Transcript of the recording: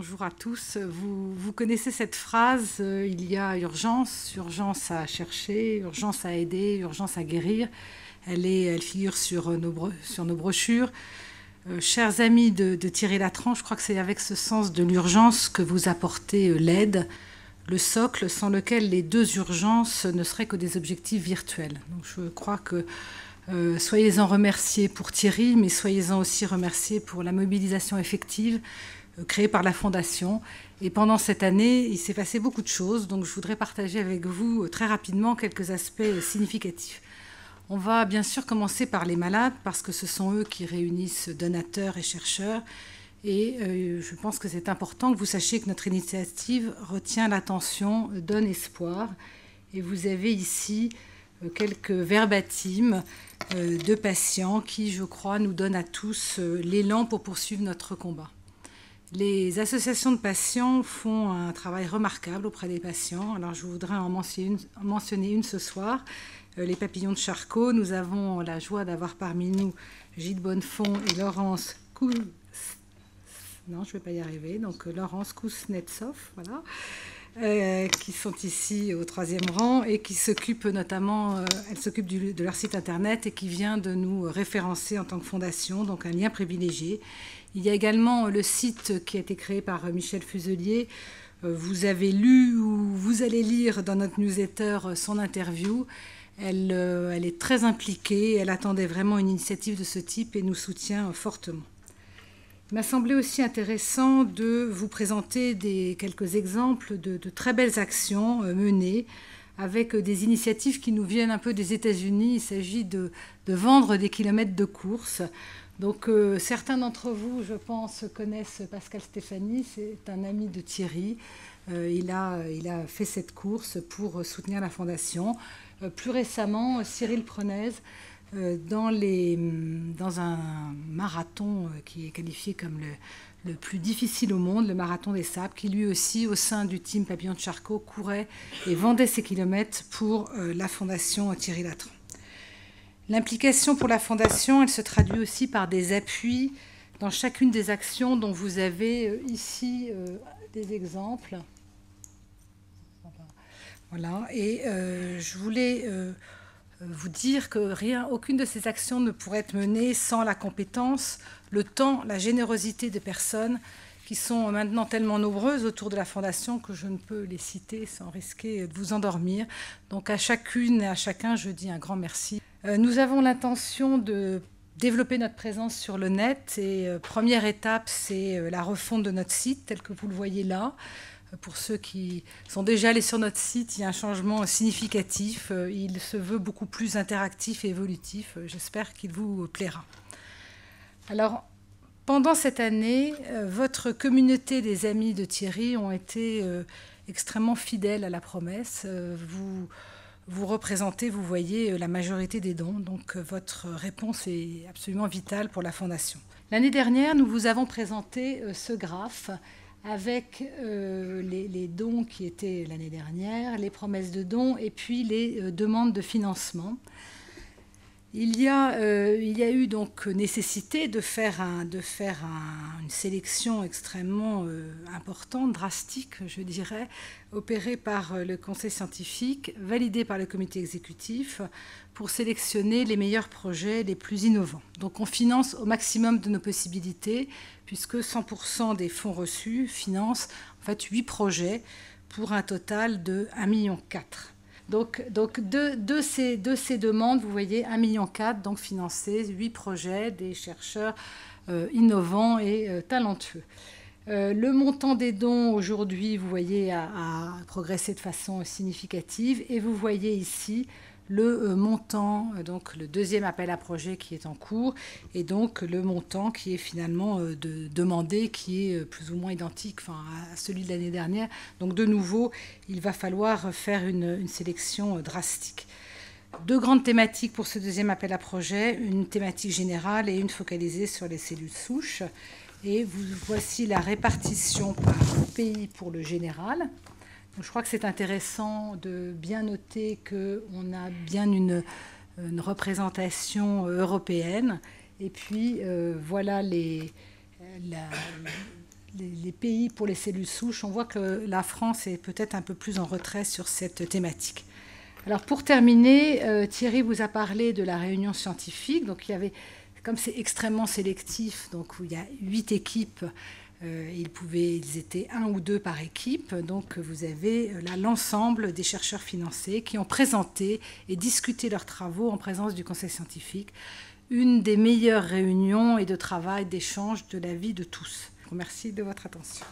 Bonjour à tous. Vous connaissez cette phrase, il y a urgence, urgence à chercher, urgence à aider, urgence à guérir. Elle figure sur nos brochures. Chers amis de Thierry Latran, je crois que c'est avec ce sens de l'urgence que vous apportez l'aide, le socle sans lequel les deux urgences ne seraient que des objectifs virtuels. Donc je crois que soyez-en remerciés pour Thierry, mais soyez-en aussi remerciés pour la mobilisation effective créée par la Fondation. Et pendant cette année, il s'est passé beaucoup de choses, donc je voudrais partager avec vous très rapidement quelques aspects significatifs. On va bien sûr commencer par les malades, parce que ce sont eux qui réunissent donateurs et chercheurs. Et je pense que c'est important que vous sachiez que notre initiative retient l'attention, donne espoir. Et vous avez ici quelques verbatims de patients qui, je crois, nous donnent à tous l'élan pour poursuivre notre combat. Les associations de patients font un travail remarquable auprès des patients. Alors, je voudrais en mentionner une ce soir, les Papillons de Charcot. Nous avons la joie d'avoir parmi nous Gilles Bonnefond et Laurence non, je ne vais pas y arriver. Donc, Laurence Kuznetsov, voilà, qui sont ici au troisième rang et qui s'occupent notamment, elle s'occupe de leur site internet et qui vient de nous référencer en tant que fondation, donc un lien privilégié. Il y a également le site qui a été créé par Michel Fuselier. Vous avez lu ou vous allez lire dans notre newsletter son interview. Elle est très impliquée, elle attendait vraiment une initiative de ce type et nous soutient fortement. Il m'a semblé aussi intéressant de vous présenter quelques exemples de très belles actions menées avec des initiatives qui nous viennent un peu des États-Unis. Il s'agit de vendre des kilomètres de course. Donc certains d'entre vous, je pense, connaissent Pascal Stéphanie, c'est un ami de Thierry. Il a fait cette course pour soutenir la Fondation. Plus récemment, Cyril Prenez, dans un marathon qui est qualifié comme le plus difficile au monde, le marathon des sables, qui lui aussi, au sein du team Papillon de Charcot, courait et vendait ses kilomètres pour la Fondation Thierry Latran. L'implication pour la Fondation, elle se traduit aussi par des appuis dans chacune des actions dont vous avez ici des exemples. Voilà, et je voulais vous dire que aucune de ces actions ne pourrait être menée sans la compétence, le temps, la générosité des personnes qui sont maintenant tellement nombreuses autour de la Fondation que je ne peux les citer sans risquer de vous endormir. Donc à chacune et à chacun, je dis un grand merci. Nous avons l'intention de développer notre présence sur le net et première étape, c'est la refonte de notre site tel que vous le voyez là. Pour ceux qui sont déjà allés sur notre site, il y a un changement significatif. Il se veut beaucoup plus interactif et évolutif. J'espère qu'il vous plaira. Alors, pendant cette année, votre communauté des amis de Thierry ont été extrêmement fidèles à la promesse. Vous représentez, vous voyez, la majorité des dons. Donc, votre réponse est absolument vitale pour la Fondation. L'année dernière, nous vous avons présenté ce graphe avec les dons qui étaient l'année dernière, les promesses de dons et puis les demandes de financement. Il y a eu donc nécessité de faire une sélection extrêmement importante, drastique, je dirais, opérée par le conseil scientifique, validée par le comité exécutif, pour sélectionner les meilleurs projets les plus innovants. Donc on finance au maximum de nos possibilités, puisque 100% des fonds reçus financent en fait 8 projets pour un total de 1,4 million. Donc de ces demandes, vous voyez 1,4 million, donc financés, 8 projets, des chercheurs innovants et talentueux. Le montant des dons aujourd'hui, vous voyez, a progressé de façon significative et vous voyez ici le montant, donc le deuxième appel à projet qui est en cours et donc le montant qui est finalement demandé, qui est plus ou moins identique à celui de l'année dernière. Donc de nouveau, il va falloir faire une sélection drastique. Deux grandes thématiques pour ce deuxième appel à projet, une thématique générale et une focalisée sur les cellules souches. Et voici la répartition par pays pour le général. Donc, je crois que c'est intéressant de bien noter qu'on a bien une représentation européenne. Et puis, voilà les pays pour les cellules souches, on voit que la France est peut-être un peu plus en retrait sur cette thématique. Alors pour terminer, Thierry vous a parlé de la réunion scientifique. Donc il y avait, comme c'est extrêmement sélectif, donc il y a 8 équipes, ils étaient 1 ou 2 par équipe. Donc vous avez là l'ensemble des chercheurs financés qui ont présenté et discuté leurs travaux en présence du conseil scientifique. Une des meilleures réunions et de travail, d'échange de la vie de tous. Merci de votre attention.